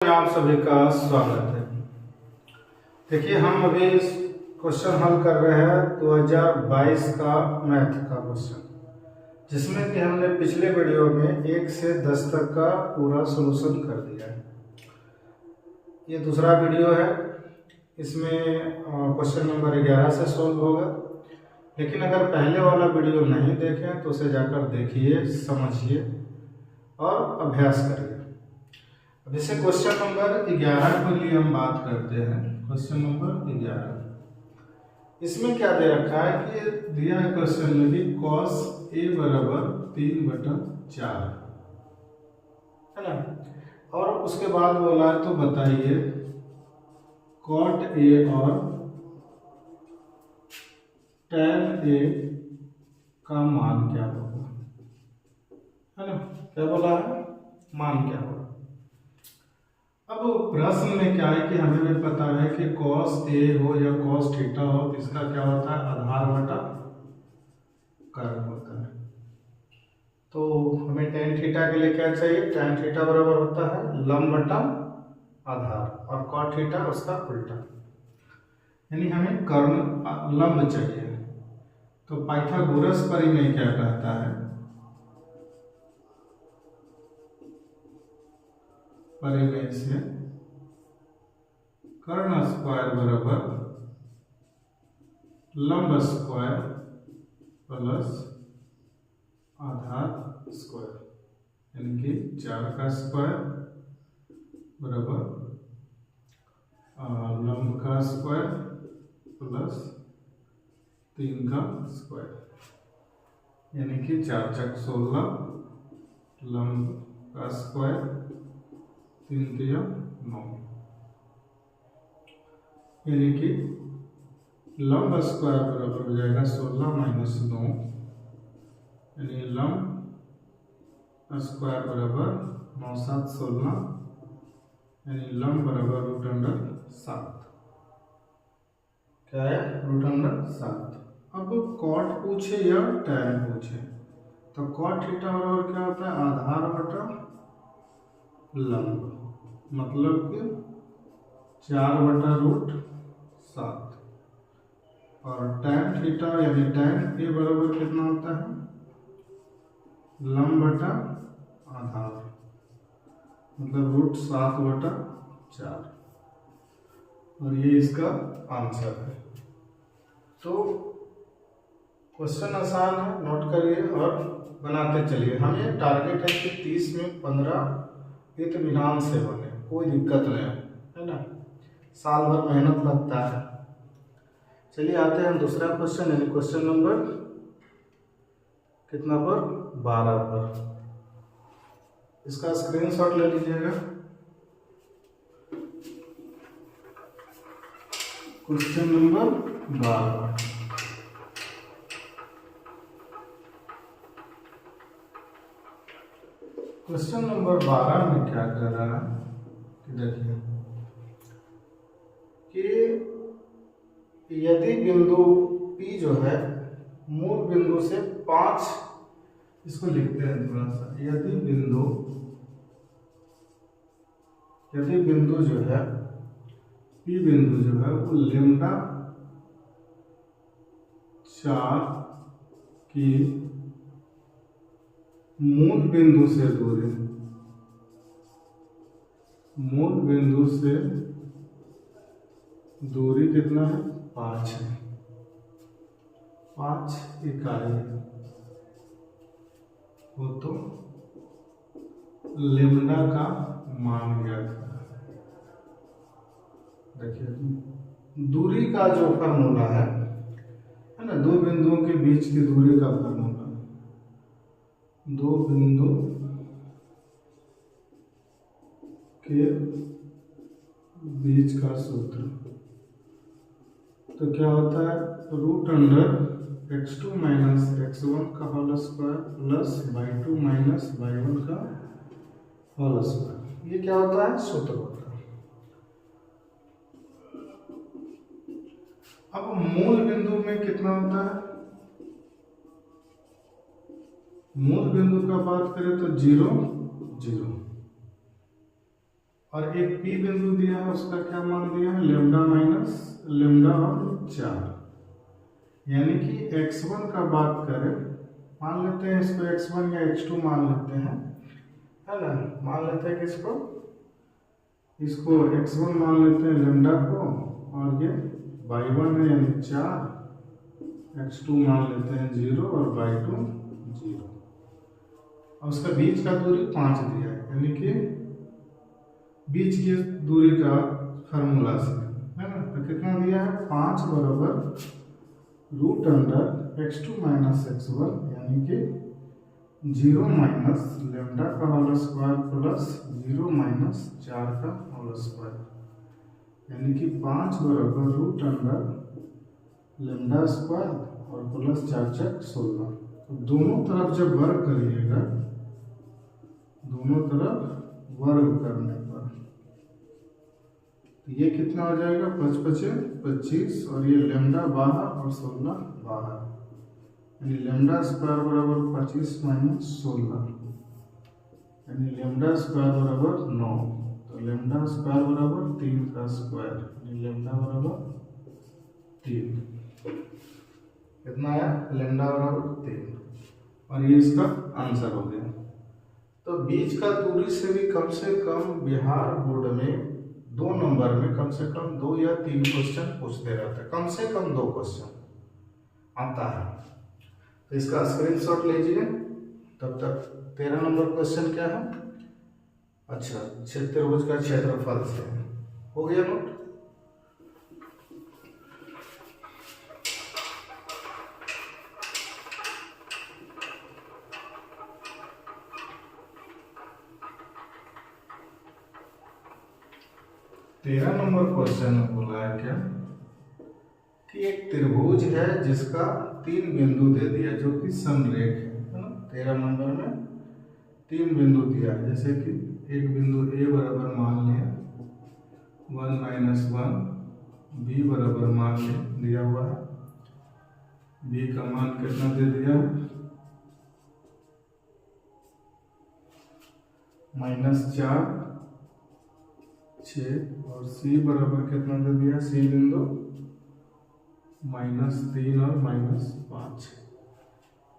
में आप सभी का स्वागत है। देखिए, हम अभी क्वेश्चन हल कर रहे हैं 2022 का मैथ का क्वेश्चन, जिसमें कि हमने पिछले वीडियो में 1 से 10 तक का पूरा सॉल्यूशन कर दिया है। ये दूसरा वीडियो है, इसमें क्वेश्चन नंबर 11 से सॉल्व होगा। लेकिन अगर पहले वाला वीडियो नहीं देखें तो उसे जाकर देखिए, समझिए और अभ्यास करिए। अब इसे क्वेश्चन नंबर 11 के लिए हम बात करते हैं। क्वेश्चन नंबर 11, इसमें क्या दे रखा है कि दिया है क्वेश्चन में भी cos a बराबर 3/4 है ना, और उसके बाद बोला है तो बताइए cot a और tan a का मान क्या होगा, है ना। क्या बोला है, मान क्या होगा। अब प्रश्न में क्या है कि हमें भी पता है कि cos a हो या cos थीटा हो, इसका क्या होता है, आधार बटा कर्ण होता है। तो हमें tan थीटा के लिए क्या चाहिए, tan थीटा बराबर होता है लंब बटा आधार, और cot थीटा उसका उल्टा, यानी हमें कर्ण लंब चाहिए। तो पाइथागोरस परिमेय क्या कहता है, परिमेय से कर्ण स्क्वायर बराबर लंब स्क्वायर प्लस आधार स्क्वायर, यानी कि 4 का स्क्वायर बराबर लंब का स्क्वायर प्लस 3 का स्क्वायर, यानी कि 4 × 16, लंब का स्क्वायर 3 × 9, यानी कि लंब स्क्वायर बराबर हो जाएगा 16 - 9, यानी लंब स्क्वायर बराबर 9 × 7 = 16, यानी लंब बराबर √7। क्या है, √7। अब कॉट पूछे या टैन पूछे तो कॉट थीटा बराबर क्या होता है, आधार बटा लंब, मतलब कि 4/√7, और टैन थीटा यानी टैन ए बराबर कितना होता है, लंब बटा आधार, मतलब √7/4, और ये इसका आंसर है। तो क्वेश्चन आसान है, नोट करिए और बनाते चलिए। हमें टारगेट है कि 30 में 15 इत्मीनान से बने, कोई दिक्कत नहीं है ना, साल भर मेहनत लगता है। चलिए आते हैं दूसरा क्वेश्चन, यानी क्वेश्चन नंबर कितना पर, 12 पर। इसका स्क्रीनशॉट ले लीजिएगा। क्वेश्चन नंबर 12, क्वेश्चन नंबर 12 में क्या कर रहा है कि देखिए कि यदि बिंदु P जो है मूल बिंदु से 5, इसको लिखते हैं थोड़ा सा, यदि बिंदु जो है P बिंदु जो है वो λ 4 की मूल बिंदु से दूरी कितना है, 5 है, 5 इकाई हो, तो λ का मान ज्ञात करें। देखिए दूरी का जो फार्मूला है ना, दो बिंदुओं के बीच की दूरी का फार्मूला, दो बिंदु के बीच का सूत्र, तो क्या होता है, √x2 - x1 का whole square plus y2 - y1 का होल स्क्वायर। ये क्या होता है, सूत्र होता है। अब मूल बिंदु में कितना होता है, मूल बिंदु का बात करें तो 0 0, और एक पी बिंदु दिया है, उसका क्या मान दिया है, लेमडा माइनस लेमडा और 4। यानी कि x1 का बात करें, मान लेते हैं इसको x1 या x2 मान लेते हैं, है ना। मान लेते हैं कि इसको x1 मान लेते हैं लेमडा को, और ये y1 है यानी 4, x2 मान लेते हैं 0 और y2 0। और उसका बीच का दूरी 5 दिया है, यानी कि बीच की दूरी का फार्मूला से, है ना। तो कितना दिया है, 5 बराबर root under x2 minus x1, यानी कि 0 माइनस लेमडा का होल स्क्वायर प्लस 0 माइनस 4 का होल स्क्वायर, यानी कि 5 बराबर रूट अंडर लेमडा स्क्वायर और प्लस 4 4 16। तो दोनों तरफ जब वर्ग करिएगा, दोनों तरफ वर्ग करने पर तो ये कितना हो जाएगा, 5 5 25, और ये लेमडा बाहर और 16 बाहर, यानी लेमडा स्क्वायर बराबर 25 माइनस 16, यानी लेमडा स्क्वायर बराबर 9। तो लेमडा स्क्वायर बराबर 3 का स्क्वायर, यानी लेमडा बराबर 3। कितना आया, लेमडा बराबर 3, और ये इसका आंसर हो गया। तो बीच का दूरी से कम बिहार बोर्ड में 2 नंबर में कम से कम 2 या 3 क्वेश्चन पूछते रहते हैं, कम से कम 2 क्वेश्चन आता है। तो इसका स्क्रीनशॉट लीजिए। तब तक 13 नंबर क्वेश्चन क्या है, अच्छा, त्रिभुज का क्षेत्रफल से हो गया नोट। तेरह नंबर क्वेश्चन में बोला है क्या कि एक त्रिभुज है जिसका 3 बिंदु दे दिया जो कि समरेख है ना। 13 नंबर में 3 बिंदु दिया है, जैसे कि एक बिंदु ए बराबर मान लिया 1 माइनस 1, बी बराबर मान दिया हुआ है, बी का मान कितना दे दिया, -4 6, और सी बराबर कितना दे दिया, सी बिंदु -3 और -5।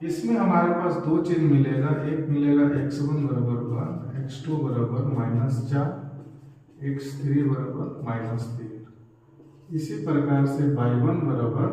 इसमें हमारे पास 2 चीज मिलेगा, एक मिलेगा x1 बराबर 1, x2 बराबर -4, x3 बराबर -3। इसी प्रकार से y1 बराबर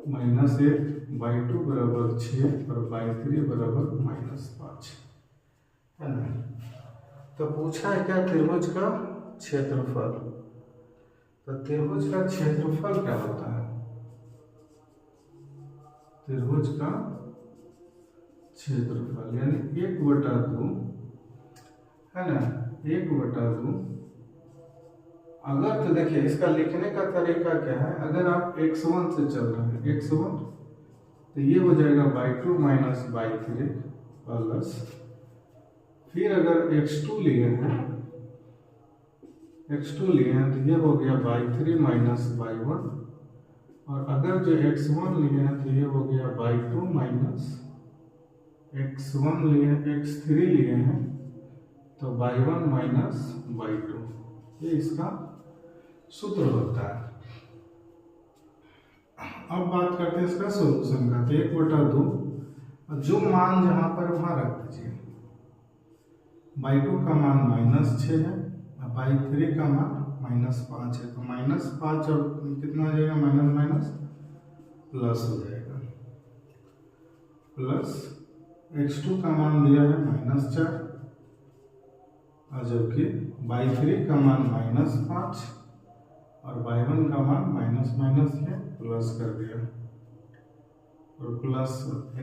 -1, y2 बराबर 6 और y3 बराबर -5, है ना। तो पूछा है क्या, त्रिभुज का क्षेत्रफल। तो त्रिभुज का क्षेत्रफल क्या होता है, त्रिभुज का क्षेत्रफल यानी 1/2, है ना, 1/2। अगर तो देखिए इसका लिखने का तरीका क्या है, अगर आप x1 से चल रहे हैं, x1 तो ये हो जाएगा y2 माइनस y3 प्लस, फिर अगर x2 लिए हैं तो ये हो गया y3 माइनस y1, और अगर जो x1 लिए हैं तो ये हो गया y2 माइनस x1 x3 लिए हैं तो y1 माइनस y2। ये इसका सूत्र होता है। अब बात करते हैं इसका सोल्यूशन का। तो 1/2, जो मान जहां पर वहां रख दीजिए। y2 का मान -6 है, y3 का मान -5 है, तो -5 और कितना हो जाएगा, माइनस माइनस प्लस हो जाएगा, प्लस x2 का मान दिया है -4, और जबकि y3 का मान -5 और y1 का मान माइनस है, प्लस कर दिया, और प्लस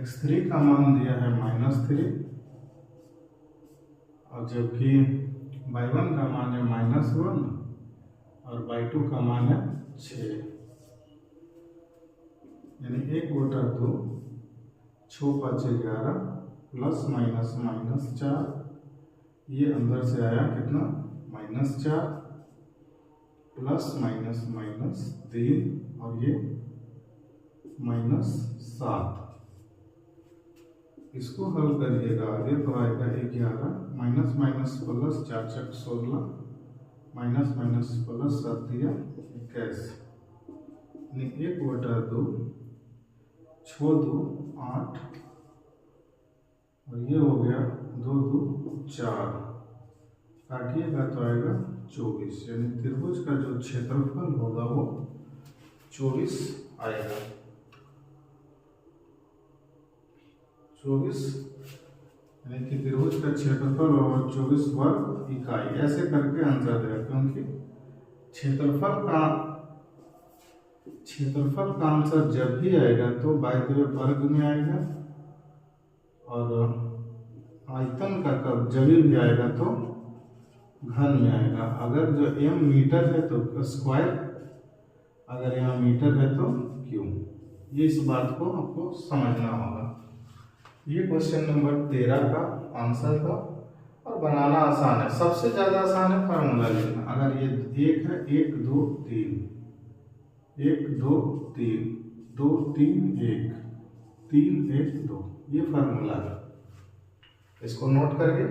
x3 का मान दिया है -3, और जबकि y1 का मान है -1 और y2 का मान है 6, यानी 1/2, 6 5 11 प्लस माइनस -4, ये अंदर से आया कितना, -4 प्लस माइनस -3, और ये -7। इसको हल करिएगा आगे तो आएगा 11 माइनस माइनस प्लस 4 चक 16 माइनस माइनस प्लस 7 दिया 21 यानी 1/2 6 2 8 और ये हो गया 2 2 4 काटिएगा तो आएगा 24 यानी त्रिभुज का जो क्षेत्रफल होगा वो 24 आएगा। 24 यानी कि त्रिभुज का क्षेत्रफल और 24 वर्ग इकाई ऐसे करके आंसर देगा, क्योंकि क्षेत्रफल का आंसर जब भी आएगा तो बाय द वे वर्ग में आएगा, और आयतन का कब जब भी आएगा तो घन में आएगा। अगर जो m मीटर है तो स्क्वायर, अगर यहाँ मीटर है तो क्यूब। ये इस बात को आपको समझना होगा। ये क्वेश्चन नंबर 13 का आंसर था और बनाना आसान है, सबसे ज्यादा आसान है फार्मूला लिखना। अगर ये 1 है 1 2 3 1 2 3 2 3 1 3 1 2 ये फार्मूला है, इसको नोट करिए।